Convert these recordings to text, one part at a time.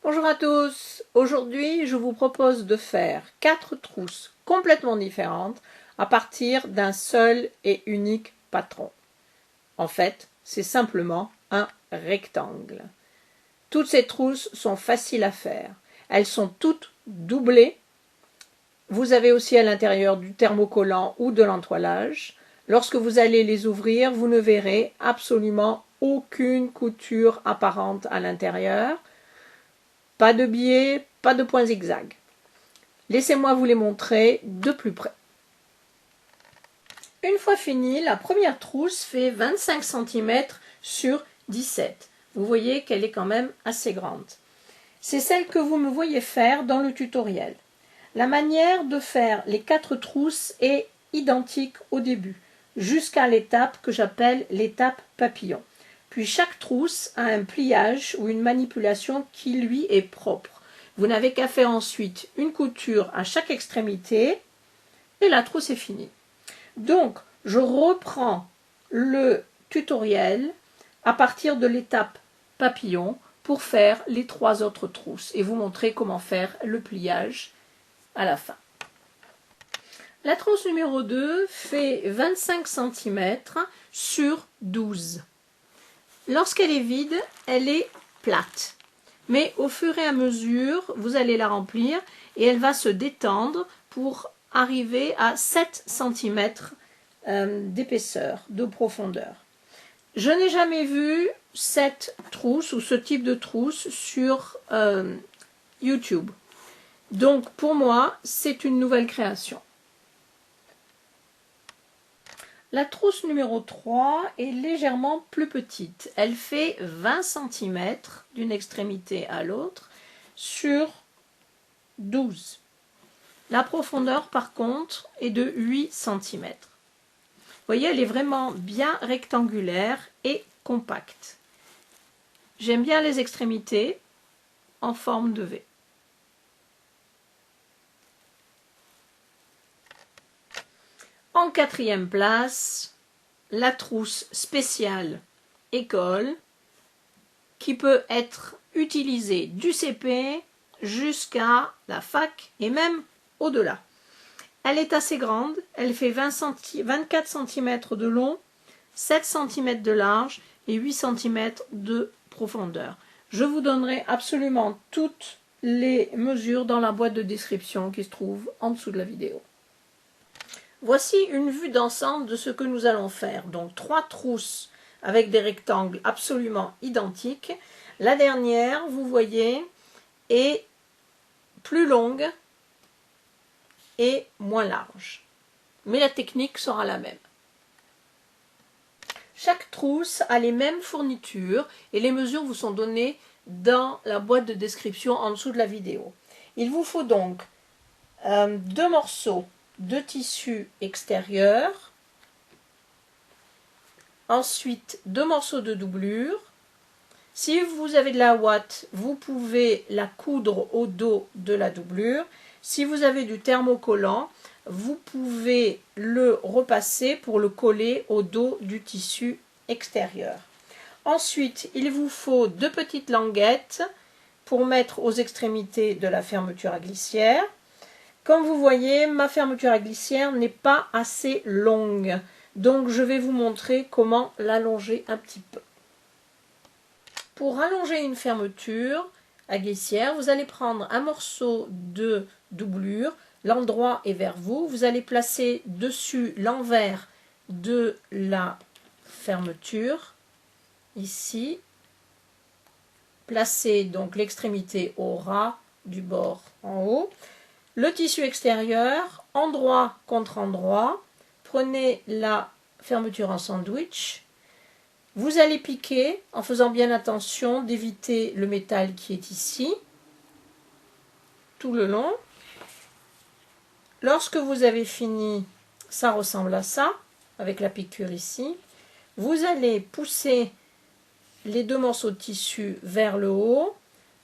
Bonjour à tous, aujourd'hui je vous propose de faire 4 trousses complètement différentes à partir d'un seul et unique patron. En fait, c'est simplement un rectangle. Toutes ces trousses sont faciles à faire. Elles sont toutes doublées. Vous avez aussi à l'intérieur du thermocollant ou de l'entoilage. Lorsque vous allez les ouvrir, vous ne verrez absolument aucune couture apparente à l'intérieur. Pas de biais, pas de points zigzag. Laissez-moi vous les montrer de plus près. Une fois fini, la première trousse fait 25 cm sur 17. Vous voyez qu'elle est quand même assez grande. C'est celle que vous me voyez faire dans le tutoriel. La manière de faire les 4 trousses est identique au début, jusqu'à l'étape que j'appelle l'étape papillon. Puis chaque trousse a un pliage ou une manipulation qui lui est propre. Vous n'avez qu'à faire ensuite une couture à chaque extrémité et la trousse est finie. Donc, je reprends le tutoriel à partir de l'étape papillon pour faire les 3 autres trousses et vous montrer comment faire le pliage à la fin. La trousse numéro 2 fait 25 cm sur 12. Lorsqu'elle est vide, elle est plate. Mais au fur et à mesure, vous allez la remplir et elle va se détendre pour arriver à 7 cm d'épaisseur, de profondeur. Je n'ai jamais vu cette trousse ou ce type de trousse sur YouTube. Donc pour moi, c'est une nouvelle création. La trousse numéro 3 est légèrement plus petite. Elle fait 20 cm d'une extrémité à l'autre sur 12. La profondeur par contre est de 8 cm. Vous voyez, elle est vraiment bien rectangulaire et compacte. J'aime bien les extrémités en forme de V. En 4e place, la trousse spéciale école qui peut être utilisée du CP jusqu'à la fac et même au-delà. Elle est assez grande, elle fait 24 cm de long, 7 cm de large et 8 cm de profondeur. Je vous donnerai absolument toutes les mesures dans la boîte de description qui se trouve en dessous de la vidéo. Voici une vue d'ensemble de ce que nous allons faire. Donc 3 trousses avec des rectangles absolument identiques. La dernière, vous voyez, est plus longue et moins large. Mais la technique sera la même. Chaque trousse a les mêmes fournitures et les mesures vous sont données dans la boîte de description en dessous de la vidéo. Il vous faut donc 2 morceaux de tissu extérieur, ensuite 2 morceaux de doublure. Si vous avez de la ouate, vous pouvez la coudre au dos de la doublure. Si vous avez du thermocollant, vous pouvez le repasser pour le coller au dos du tissu extérieur. Ensuite, il vous faut 2 petites languettes pour mettre aux extrémités de la fermeture à glissière. Comme vous voyez, ma fermeture à glissière n'est pas assez longue, donc je vais vous montrer comment l'allonger un petit peu. Pour allonger une fermeture à glissière, vous allez prendre un morceau de doublure, l'endroit est vers vous, vous allez placer dessus l'envers de la fermeture, ici, placez donc l'extrémité au ras du bord en haut. Le tissu extérieur, endroit contre endroit, prenez la fermeture en sandwich. Vous allez piquer en faisant bien attention d'éviter le métal qui est ici, tout le long. Lorsque vous avez fini, ça ressemble à ça, avec la piqûre ici. Vous allez pousser les 2 morceaux de tissu vers le haut,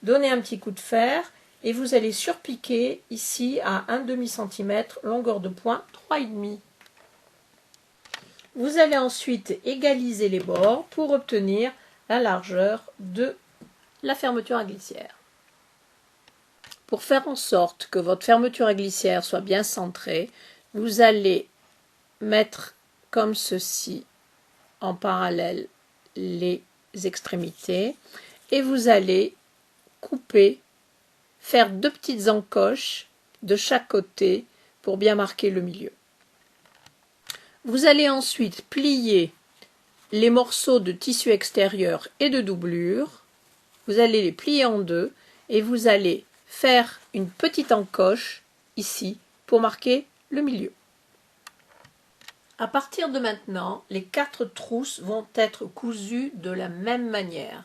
donner un petit coup de fer, et vous allez surpiquer ici à 1,5 cm, longueur de point 3,5. Vous allez ensuite égaliser les bords pour obtenir la largeur de la fermeture à glissière. Pour faire en sorte que votre fermeture à glissière soit bien centrée, vous allez mettre comme ceci en parallèle les extrémités et vous allez couper, faire 2 petites encoches de chaque côté pour bien marquer le milieu. Vous allez ensuite plier les morceaux de tissu extérieur et de doublure. Vous allez les plier en deux et vous allez faire une petite encoche ici pour marquer le milieu. À partir de maintenant, les 4 trousses vont être cousues de la même manière,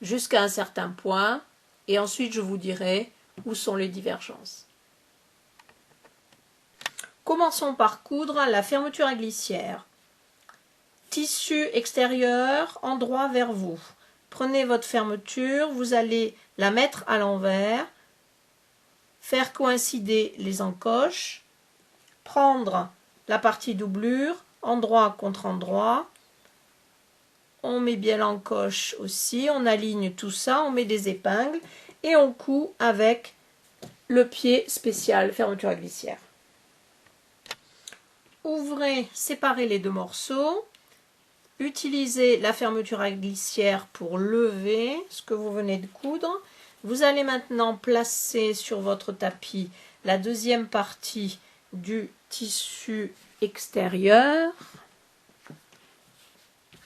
jusqu'à un certain point, et ensuite je vous dirai où sont les divergences. Commençons par coudre la fermeture à glissière. Tissu extérieur, endroit vers vous. Prenez votre fermeture, vous allez la mettre à l'envers, faire coïncider les encoches, prendre la partie doublure, endroit contre endroit. On met bien l'encoche aussi, on aligne tout ça, on met des épingles et on coud avec le pied spécial fermeture à glissière. Ouvrez, séparez les 2 morceaux. Utilisez la fermeture à glissière pour lever ce que vous venez de coudre. Vous allez maintenant placer sur votre tapis la deuxième partie du tissu extérieur.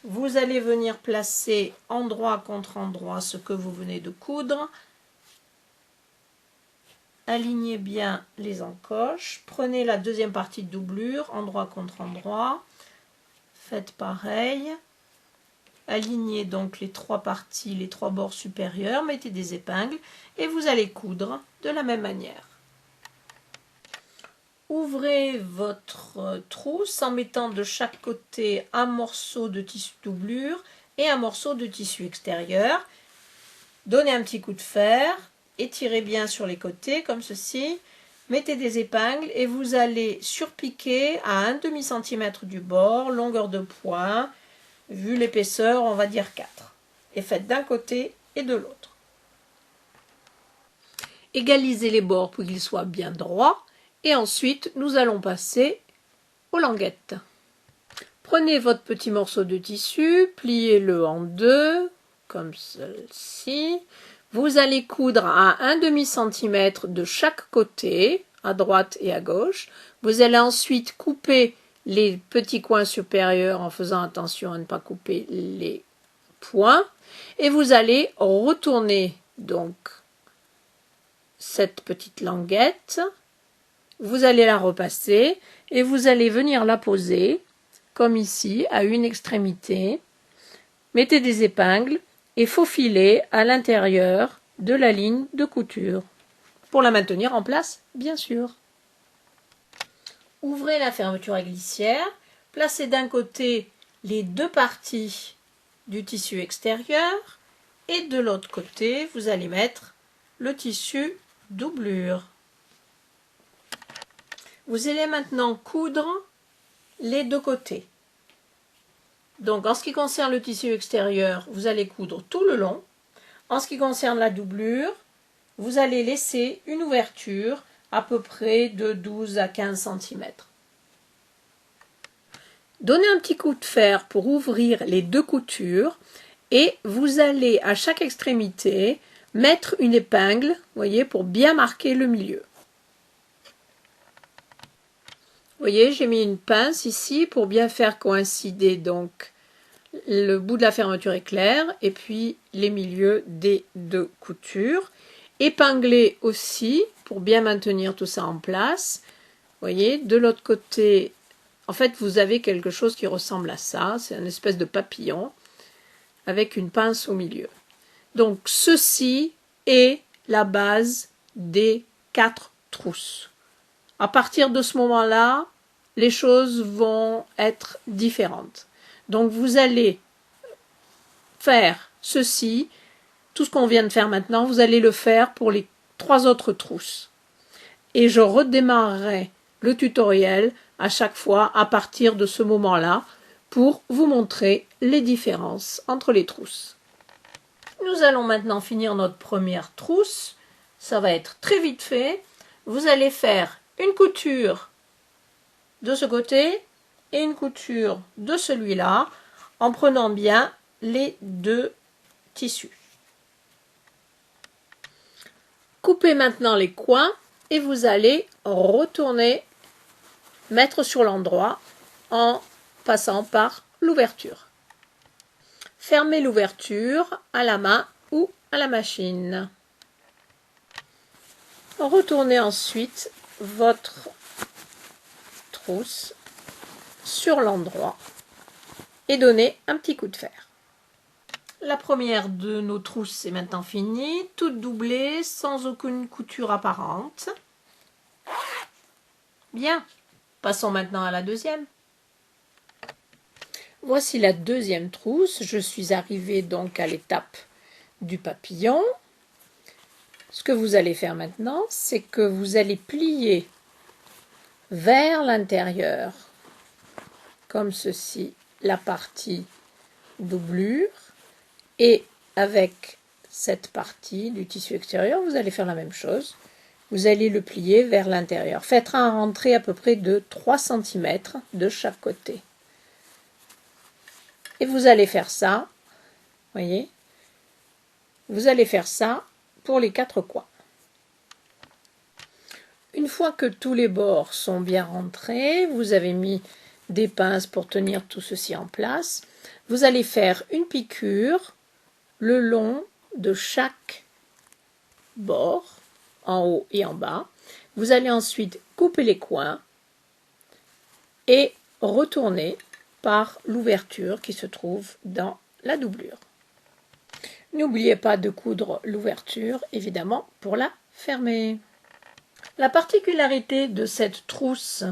Vous allez venir placer endroit contre endroit ce que vous venez de coudre. Alignez bien les encoches. Prenez la deuxième partie de doublure, endroit contre endroit. Faites pareil. Alignez donc les 3 parties, les 3 bords supérieurs, mettez des épingles et vous allez coudre de la même manière. Ouvrez votre trousse en mettant de chaque côté un morceau de tissu doublure et un morceau de tissu extérieur. Donnez un petit coup de fer, étirez bien sur les côtés comme ceci. Mettez des épingles et vous allez surpiquer à 1/2 cm du bord, longueur de poing, vu l'épaisseur, on va dire 4. Et faites d'un côté et de l'autre. Égalisez les bords pour qu'ils soient bien droits et ensuite nous allons passer aux languettes. Prenez votre petit morceau de tissu, pliez-le en 2, comme celle-ci. Vous allez coudre à 1/2 cm de chaque côté, à droite et à gauche. Vous allez ensuite couper les petits coins supérieurs en faisant attention à ne pas couper les points. Et vous allez retourner donc cette petite languette. Vous allez la repasser et vous allez venir la poser comme ici à une extrémité. Mettez des épingles et faufilez à l'intérieur de la ligne de couture pour la maintenir en place, bien sûr. Ouvrez la fermeture à glissière, placez d'un côté les 2 parties du tissu extérieur et de l'autre côté, vous allez mettre le tissu doublure. Vous allez maintenant coudre les 2 côtés. Donc en ce qui concerne le tissu extérieur, vous allez coudre tout le long. En ce qui concerne la doublure, vous allez laisser une ouverture à peu près de 12 à 15 cm. Donnez un petit coup de fer pour ouvrir les 2 coutures et vous allez à chaque extrémité mettre une épingle, voyez, pour bien marquer le milieu. Vous voyez, j'ai mis une pince ici pour bien faire coïncider donc le bout de la fermeture éclair et puis les milieux des 2 coutures. Épingler aussi pour bien maintenir tout ça en place. Vous voyez, de l'autre côté, en fait, vous avez quelque chose qui ressemble à ça. C'est une espèce de papillon avec une pince au milieu. Donc, ceci est la base des 4 trousses. À partir de ce moment-là, les choses vont être différentes. Donc vous allez faire ceci, tout ce qu'on vient de faire maintenant, vous allez le faire pour les 3 autres trousses. Et je redémarrerai le tutoriel à chaque fois à partir de ce moment-là pour vous montrer les différences entre les trousses. Nous allons maintenant finir notre première trousse. ça va être très vite fait. Vous allez faire une couture de ce côté et une couture de celui-là en prenant bien les deux tissus. Coupez maintenant les coins et vous allez retourner, mettre sur l'endroit en passant par l'ouverture. Fermez l'ouverture à la main ou à la machine. Retournez ensuite votre trousse sur l'endroit et donnez un petit coup de fer. La première de nos trousses est maintenant finie, toute doublée, sans aucune couture apparente. Bien, passons maintenant à la deuxième. Voici la deuxième trousse. Je suis arrivée donc à l'étape du papillon. Ce que vous allez faire maintenant, c'est que vous allez plier vers l'intérieur, comme ceci, la partie doublure, et avec cette partie du tissu extérieur, vous allez faire la même chose. Vous allez le plier vers l'intérieur. Faites un rentrée à peu près de 3 cm de chaque côté. Et vous allez faire ça, voyez, vous allez faire ça pour les 4 coins. Une fois que tous les bords sont bien rentrés, vous avez mis des pinces pour tenir tout ceci en place, vous allez faire une piqûre le long de chaque bord, en haut et en bas. Vous allez ensuite couper les coins et retourner par l'ouverture qui se trouve dans la doublure. N'oubliez pas de coudre l'ouverture, évidemment, pour la fermer. La particularité de cette trousse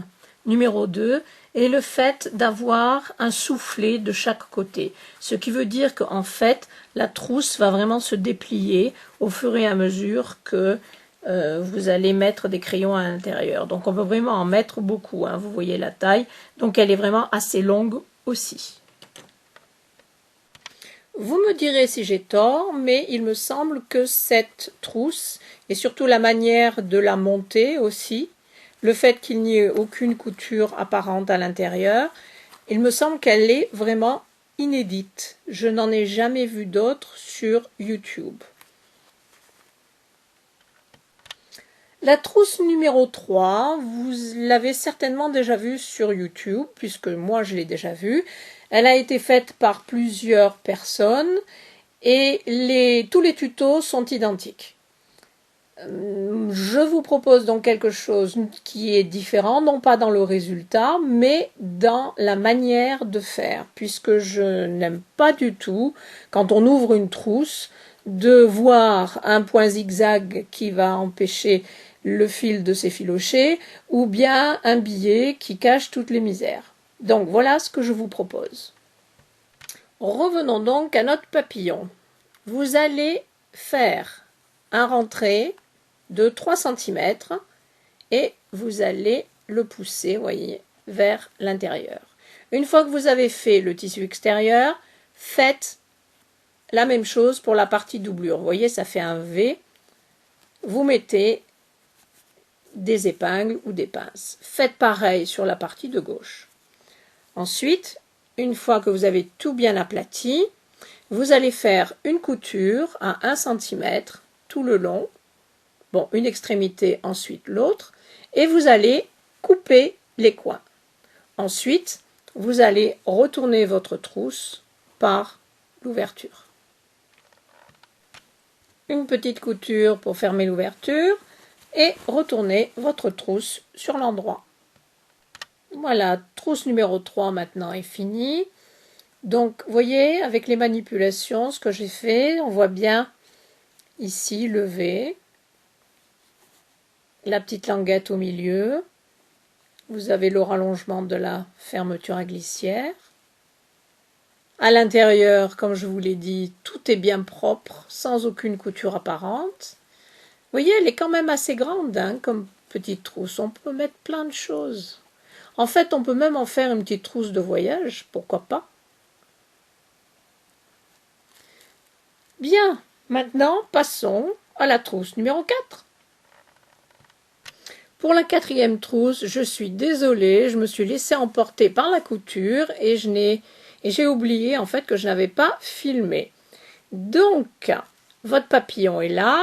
numéro 2 est le fait d'avoir un soufflet de chaque côté. Ce qui veut dire qu'en fait, la trousse va vraiment se déplier au fur et à mesure que vous allez mettre des crayons à l'intérieur. Donc on peut vraiment en mettre beaucoup, hein. Vous voyez la taille. Donc elle est vraiment assez longue aussi. Vous me direz si j'ai tort, mais il me semble que cette trousse, et surtout la manière de la monter aussi, le fait qu'il n'y ait aucune couture apparente à l'intérieur, il me semble qu'elle est vraiment inédite. Je n'en ai jamais vu d'autres sur YouTube. La trousse numéro 3, vous l'avez certainement déjà vue sur YouTube, puisque moi je l'ai déjà vue. Elle a été faite par plusieurs personnes et tous les tutos sont identiques. Je vous propose donc quelque chose qui est différent, non pas dans le résultat, mais dans la manière de faire, puisque je n'aime pas du tout, quand on ouvre une trousse, de voir un point zigzag qui va empêcher le fil de s'effilocher, ou bien un billet qui cache toutes les misères. Donc voilà ce que je vous propose. Revenons donc à notre papillon. Vous allez faire un rentré de 3 cm et vous allez le pousser, voyez, vers l'intérieur. Une fois que vous avez fait le tissu extérieur, faites la même chose pour la partie doublure. Vous voyez, ça fait un V. Vous mettez des épingles ou des pinces. Faites pareil sur la partie de gauche. Ensuite, une fois que vous avez tout bien aplati, vous allez faire une couture à 1 cm tout le long. Bon, une extrémité, ensuite l'autre. Et vous allez couper les coins. Ensuite, vous allez retourner votre trousse par l'ouverture. Une petite couture pour fermer l'ouverture et retournez votre trousse sur l'endroit. Voilà, trousse numéro 3 maintenant est finie. Donc, vous voyez, avec les manipulations, ce que j'ai fait, on voit bien ici le V, la petite languette au milieu. Vous avez le rallongement de la fermeture à glissière. À l'intérieur, comme je vous l'ai dit, tout est bien propre, sans aucune couture apparente. Vous voyez, elle est quand même assez grande, hein, comme petite trousse. On peut mettre plein de choses. En fait, on peut même en faire une petite trousse de voyage, pourquoi pas. Bien, maintenant, passons à la trousse numéro 4. Pour la 4e trousse, je suis désolée, je me suis laissée emporter par la couture et j'ai oublié en fait que je n'avais pas filmé. Donc, votre papillon est là.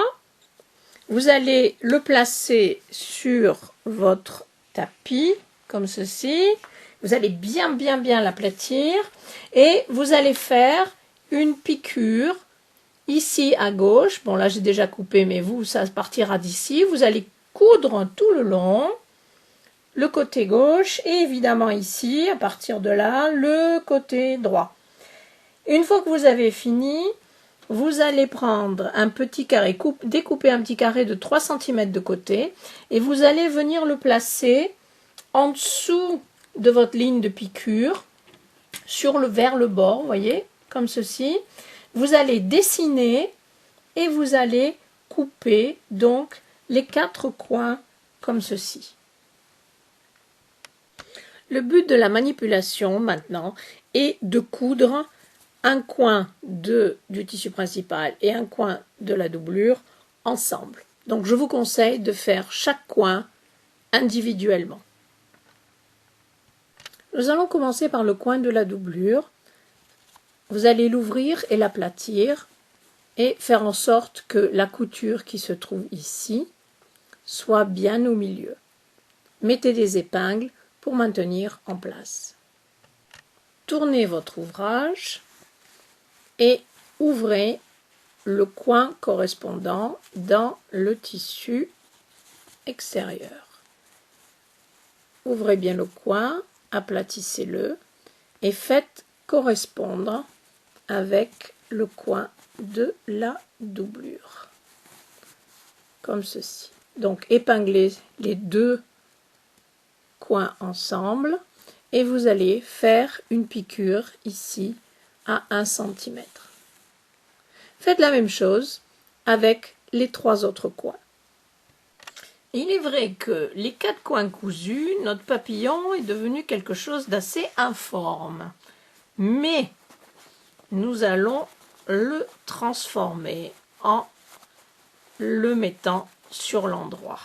Vous allez le placer sur votre tapis, comme ceci. Vous allez bien l'aplatir et vous allez faire une piqûre ici à gauche. Bon, là, j'ai déjà coupé, mais vous, ça partira d'ici. Vous allez coudre tout le long, le côté gauche et évidemment ici, à partir de là, le côté droit. Une fois que vous avez fini, vous allez prendre un petit carré, découper un petit carré de 3 cm de côté et vous allez venir le placer en dessous de votre ligne de piqûre, vers le bord, vous voyez, comme ceci. Vous allez dessiner et vous allez couper donc les 4 coins comme ceci. Le but de la manipulation maintenant est de coudre un coin du tissu principal et un coin de la doublure ensemble. Donc je vous conseille de faire chaque coin individuellement. Nous allons commencer par le coin de la doublure. Vous allez l'ouvrir et l'aplatir et faire en sorte que la couture qui se trouve ici soit bien au milieu. Mettez des épingles pour maintenir en place. Tournez votre ouvrage et ouvrez le coin correspondant dans le tissu extérieur. Ouvrez bien le coin, aplatissez-le et faites correspondre avec le coin de la doublure, comme ceci. Donc épinglez les 2 coins ensemble et vous allez faire une piqûre ici à 1 cm. Faites la même chose avec les 3 autres coins. Il est vrai que les 4 coins cousus, notre papillon est devenu quelque chose d'assez informe. Mais nous allons le transformer en le mettant sur l'endroit.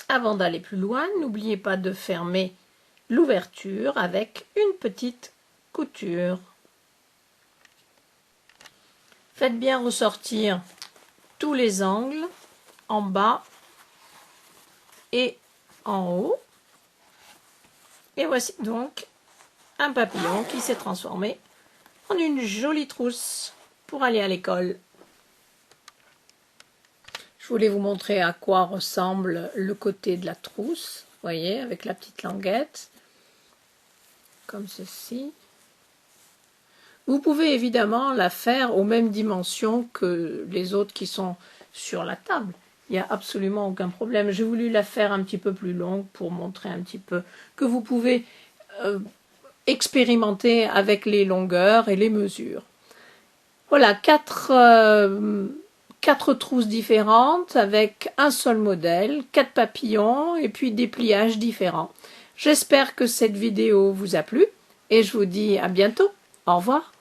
Avant d'aller plus loin, n'oubliez pas de fermer l'ouverture avec une petite couture. Faites bien ressortir tous les angles en bas et en haut. Et voici donc un papillon qui s'est transformé en une jolie trousse pour aller à l'école. Je voulais vous montrer à quoi ressemble le côté de la trousse, vous voyez, avec la petite languette, comme ceci. Vous pouvez évidemment la faire aux mêmes dimensions que les autres qui sont sur la table. Il n'y a absolument aucun problème. J'ai voulu la faire un petit peu plus longue pour montrer un petit peu que vous pouvez expérimenter avec les longueurs et les mesures. Voilà, 4 trousses différentes avec un seul modèle, 4 papillons et puis des pliages différents. J'espère que cette vidéo vous a plu et je vous dis à bientôt. Au revoir.